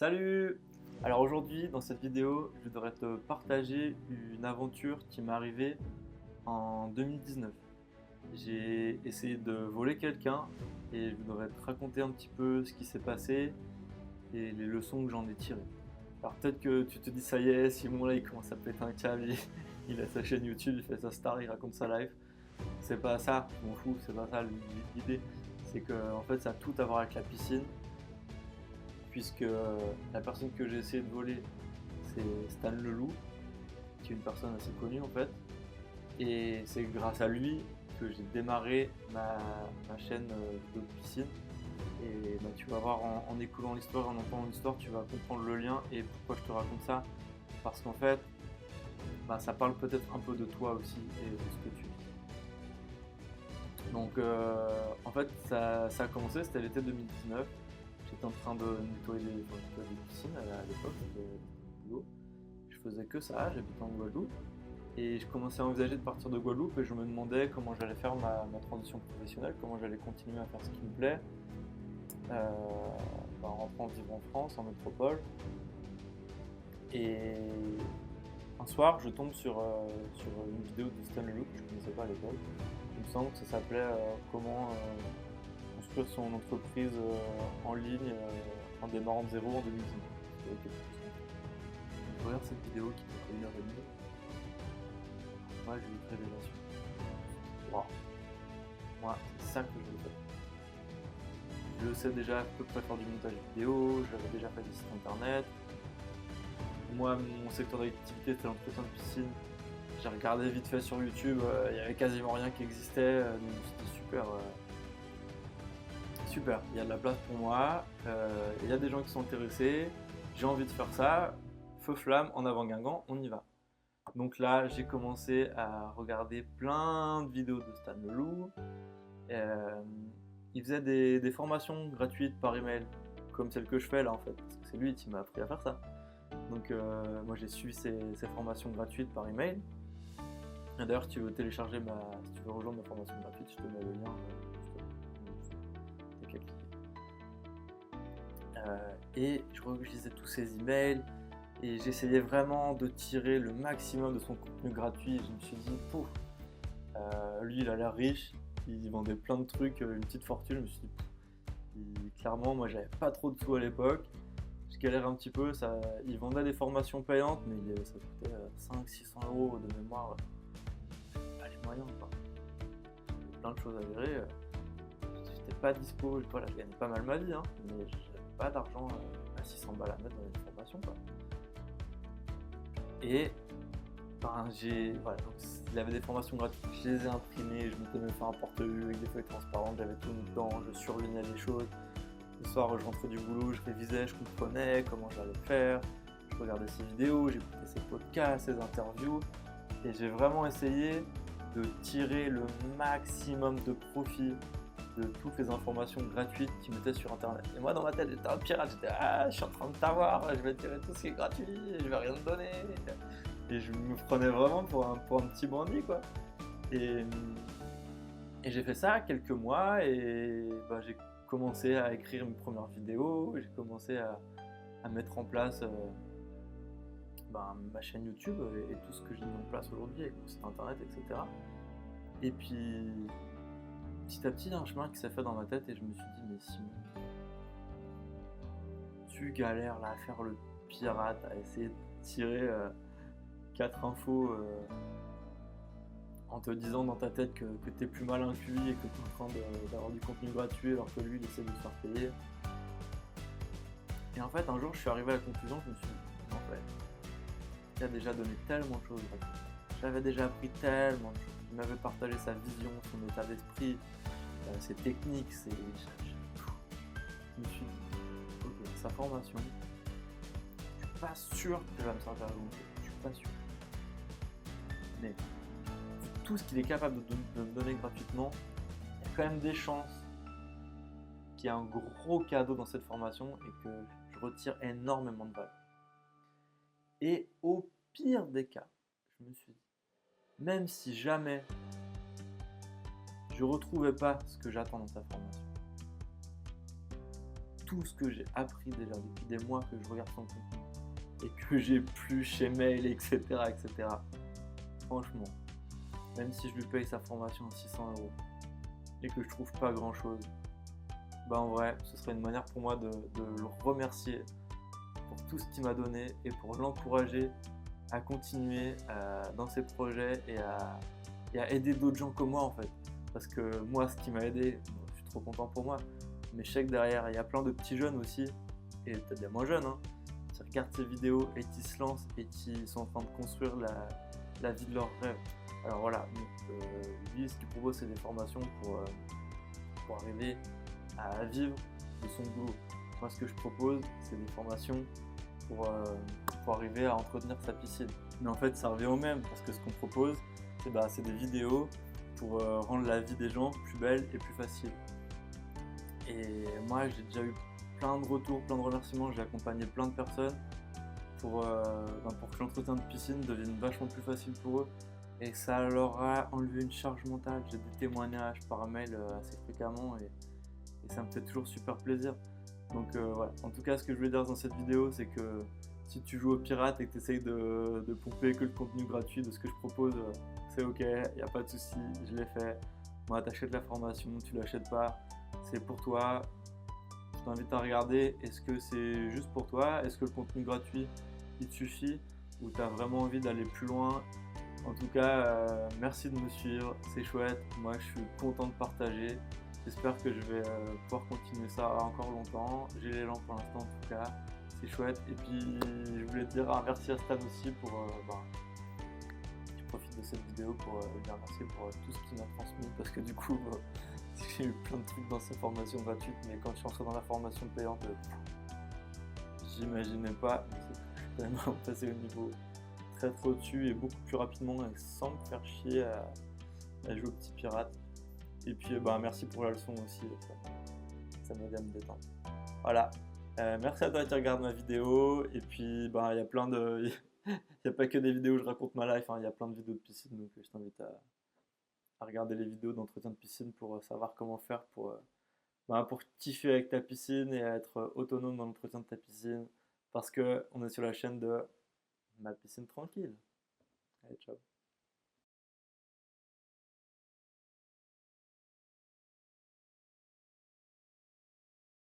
Salut! Alors aujourd'hui, dans cette vidéo, je voudrais te partager une aventure qui m'est arrivée en 2019. J'ai essayé de voler quelqu'un et je voudrais te raconter un petit peu ce qui s'est passé et les leçons que j'en ai tirées. Alors peut-être que tu te dis ça y est, Simon là il commence à péter un câble, il a sa chaîne YouTube, il fait sa star, il raconte sa life. C'est pas ça, je m'en fous, c'est pas ça l'idée. C'est que en fait ça a tout à voir avec la piscine. Puisque la personne que j'ai essayé de voler, c'est Stan Leloup, qui est une personne assez connue en fait. Et c'est grâce à lui que j'ai démarré ma chaîne de piscine. Et bah, tu vas voir en écoutant l'histoire, en entendant l'histoire, tu vas comprendre le lien et pourquoi je te raconte ça. Parce qu'en fait, bah, ça parle peut-être un peu de toi aussi et de ce que tu vis. Donc en fait, ça a commencé, c'était l'été 2019. J'étais en train de nettoyer des piscines à l'époque, c'était boulot. Je faisais que ça, j'habitais en Guadeloupe. Et je commençais à envisager de partir de Guadeloupe et je me demandais comment j'allais faire ma transition professionnelle, comment j'allais continuer à faire ce qui me plaît, en rentrant vivre en France, en métropole. Et un soir, je tombe sur une vidéo de Stan Leloup que je ne connaissais pas à l'époque. Il me semble que ça s'appelait Comment construire son entreprise en ligne en démarrant de zéro en 2019. Je regarde cette vidéo qui m'a fait 1h30. Moi j'ai eu une révélation. Waouh! Moi c'est ça que je veux faire. Je sais déjà à peu près faire du montage vidéo, j'avais déjà fait des sites internet. Moi mon secteur d'activité c'était l'entretien de piscine. J'ai regardé vite fait sur YouTube, il y avait quasiment rien qui existait, donc c'était super. Super, il y a de la place pour moi, il y a des gens qui sont intéressés, j'ai envie de faire ça, feu flamme, en avant Guingamp, on y va. Donc là, j'ai commencé à regarder plein de vidéos de Stan Leloup. Il faisait des formations gratuites par email, comme celle que je fais là en fait, parce que c'est lui qui m'a appris à faire ça. Donc moi j'ai suivi ces formations gratuites par email. Et d'ailleurs, si tu veux télécharger si tu veux rejoindre ma formation gratuite, je te mets le lien. Et je lisais tous ces emails et j'essayais vraiment de tirer le maximum de son contenu gratuit. Et je me suis dit, pouf, lui il a l'air riche, il vendait plein de trucs, une petite fortune. Je me suis dit, clairement, moi j'avais pas trop de sous à l'époque, je galère un petit peu. Il vendait des formations payantes, mais ça coûtait 500-600 euros de mémoire. Pas les moyens, quoi. Plein de choses à gérer. J'étais pas dispo, voilà, je gagnais pas mal ma vie, hein, mais pas d'argent à 600 balles à mettre dans une formation quoi. Et ben, voilà, donc, il avait des formations gratuites, je les ai imprimées, je m'étais même fait un porte-vue avec des feuilles transparentes, j'avais tout mis dedans, je surlignais les choses. Le soir je rentrais du boulot, je révisais, je comprenais comment j'allais faire, je regardais ses vidéos, j'écoutais ses podcasts, ses interviews, et j'ai vraiment essayé de tirer le maximum de profit de toutes les informations gratuites qu'ils mettaient sur internet. Et moi dans ma tête j'étais un pirate, j'étais je suis en train de t'avoir, je vais tirer tout ce qui est gratuit, je vais rien te donner. Et je me prenais vraiment pour un petit bandit quoi. Et j'ai fait ça quelques mois et j'ai commencé à écrire mes premières vidéos, j'ai commencé à mettre en place ma chaîne YouTube et tout ce que j'ai mis en place aujourd'hui avec mon site internet, etc. Et puis petit à petit, il y a un chemin qui s'est fait dans ma tête et je me suis dit, mais Simon, tu galères là à faire le pirate, à essayer de tirer 4 infos en te disant dans ta tête que t'es plus malin que lui et que t'es en train d'avoir du contenu gratuit alors que lui il essaie de te faire payer. Et en fait, un jour, je suis arrivé à la conclusion, je me suis dit, en fait, il a déjà donné tellement de choses. J'avais déjà appris tellement de choses. Il m'avait partagé sa vision, son état d'esprit, ses techniques, je me suis dit, ok, sa formation, je suis pas sûr qu'elle va me servir à grand chose, je suis pas sûr. Mais tout ce qu'il est capable de me donner gratuitement, il y a quand même des chances qu'il y ait un gros cadeau dans cette formation et que je retire énormément de valeur. Et au pire des cas, je me suis dit, même si jamais je retrouvais pas ce que j'attends dans sa formation, tout ce que j'ai appris déjà depuis des mois que je regarde son contenu et que j'ai plus chez Mail, etc., etc. Franchement, même si je lui paye sa formation à 600 € et que je trouve pas grand chose, bah en vrai, ce serait une manière pour moi de le remercier pour tout ce qu'il m'a donné et pour l'encourager à continuer dans ses projets et à aider d'autres gens comme moi en fait. Parce que moi, ce qui m'a aidé, bon, je suis trop content pour moi, mais je sais que derrière, il y a plein de petits jeunes aussi, et peut-être des moins jeunes, hein, qui regardent ces vidéos et qui se lancent et qui sont en train de construire la vie de leurs rêves. Alors voilà, donc, lui, ce qu'il propose, c'est des formations pour arriver à vivre de son boulot. Moi, ce que je propose, c'est des formations pour arriver à entretenir sa piscine. Mais en fait, ça revient au même, parce que ce qu'on propose, c'est des vidéos pour rendre la vie des gens plus belle et plus facile. Et moi, j'ai déjà eu plein de retours, plein de remerciements, j'ai accompagné plein de personnes pour que l'entretien de piscine devienne vachement plus facile pour eux et que ça leur a enlevé une charge mentale. J'ai des témoignages par mail assez fréquemment et ça me fait toujours super plaisir. Donc voilà, en tout cas ce que je voulais dire dans cette vidéo, c'est que si tu joues au pirate et que tu essayes de pomper que le contenu gratuit de ce que je propose, c'est ok, il n'y a pas de souci, je l'ai fait. Moi, t'achètes la formation, tu l'achètes pas, c'est pour toi. Je t'invite à regarder, est-ce que c'est juste pour toi? Est-ce que le contenu gratuit, il te suffit? Ou tu as vraiment envie d'aller plus loin? En tout cas, merci de me suivre, c'est chouette. Moi, je suis content de partager. J'espère que je vais pouvoir continuer ça encore longtemps. J'ai l'élan pour l'instant, en tout cas. C'est chouette. Et puis, je voulais te dire un merci à Stan aussi pour. Je profite de cette vidéo pour dire merci pour tout ce qu'il m'a transmis. Parce que du coup, j'ai eu plein de trucs dans sa formation gratuite. Mais quand je suis rentré dans la formation payante, j'imaginais pas. Je suis quand même passé au niveau très au-dessus et beaucoup plus rapidement et sans me faire chier à jouer au petit pirate. Et puis merci pour la leçon aussi, ça m'aide à me détendre. Voilà, merci à toi qui regarde ma vidéo. Et puis il y a plein de... Il n'y a pas que des vidéos où je raconte ma life, hein, il y a plein de vidéos de piscine, donc je t'invite à regarder les vidéos d'entretien de piscine pour savoir comment faire pour kiffer avec ta piscine et à être autonome dans l'entretien de ta piscine. Parce qu'on est sur la chaîne de Ma piscine tranquille. Allez, ciao.